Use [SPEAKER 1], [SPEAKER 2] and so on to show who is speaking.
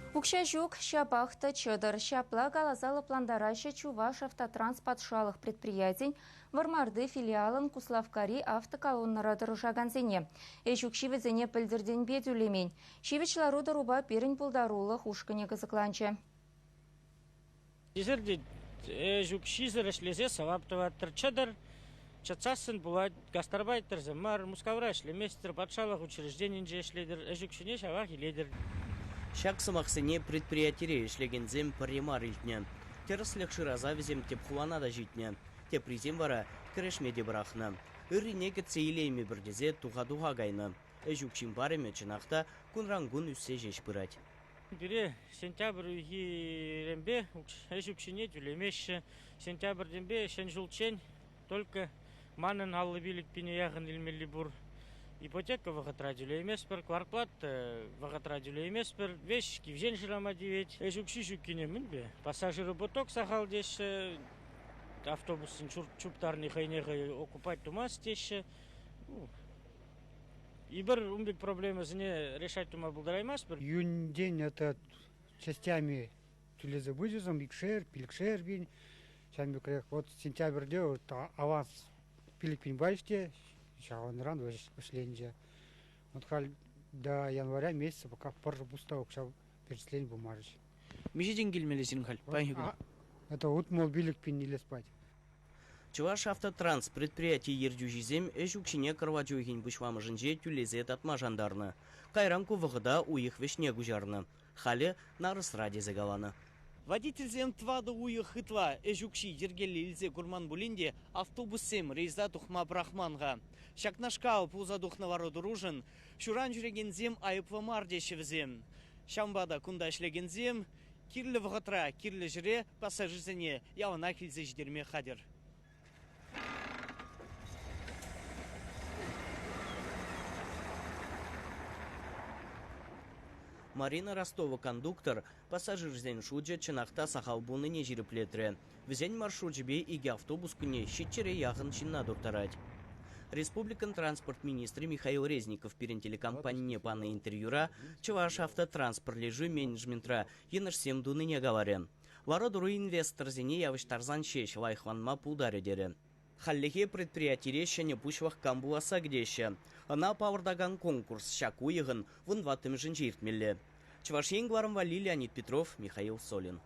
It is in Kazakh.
[SPEAKER 1] Укша жүк шапақты чыдыр шапла галазалы пландарашы Чуваш автотранспорт шалық предприятий Вармарды филиалын Куславкари автоколоннара дұржаганзене. Эшук шивізіне пілдірден бедулемень. Шивичлару дыруба перін пулдарулық ушкыне кызыкланчы.
[SPEAKER 2] Изерде эшук шизыр эшлезе саваптываттыр чыдыр. Чатсасын булать гастарбайтер замар мускавра эшлеместер патшалық учрежденинже эшледер. Эшук шыне шавах иледер.
[SPEAKER 3] Шаксымақсыне предприятире ішлегензем паремар илтне. Терслек шыраза візем теп хуанада житне. Теп ризем бара кірешмеде бірақны. Үріне кетсе илейме бірдезе туға-дуға гайны. Әжукшин бареме чынақта күнрангун үссе жеш бірать.
[SPEAKER 2] Бире сентябрь үйгі рембе әжукшине түлемеші. Сентябрьденбе шен жылчен только манын аллы билік піне яғын илмелі бұр. Ипотека вағатра жүлеймеспір, кварплат вағатра жүлеймеспір, веш кивжен жырама девет. Әжукши жүккенемін бе. Пассажиры боток сақал деші, автобусын чуптарны хайнеғы окупать тумас деші. И бір умбек проблемасыне решать тума бұлдараймаспір.
[SPEAKER 4] Июнь день это частями тулезы будезом, икшер, пиликшер бин. Вот сентябрьде вот аванс пиликпин баште. Шағанран өшленже. Вот до января месяца пока позже пустого перечисление бумажек.
[SPEAKER 3] Межеден келмелесін қал, пайгүн.
[SPEAKER 4] Это вот мол билік пен неле спать.
[SPEAKER 3] Чуваш автотранс предприятий ердюжизем эшукшине карвачугин бушвамыжынже тюлезет атмажандарны. Кайранку вғыда уйых вешне гужарны. Халі нарыс ради загаланы.
[SPEAKER 5] Водительзем твады уйы хытла эжукши ергелі илзе гурман булинде автобуссем рейза тухма брахманға. Шакнашкау пуза духнавары дұружын, шуран жүрегензем айыпвы мардешевзем. Шамбада кунда ішлегензем, кирлі вғытра, кирлі жүре пассажирзене явына келзе ждерме қадыр.
[SPEAKER 3] Марина Ростова кондуктор пассажирзен шуджа чынақта сақал бұны не жиріплетірі. Візен маршрут жібе иге автобус күне шетчере яғын чинна дұртарад. Республикан транспорт министрі Михаил Резников перен телекомпании паны интервьюра Чуваш автотранспорт лежу менеджментра енішсем дуны не говорен. Вара дұру инвестор зене явыштарзан шеш лайхванма пулдары дері. Халлихе предприятире шәне пушвах камбуаса гдеше. Она павырдаган конкурс шаку егын вын ватым жын жиртмелі. Чувашен гларым вали Леонид Петров, Михаил Солин.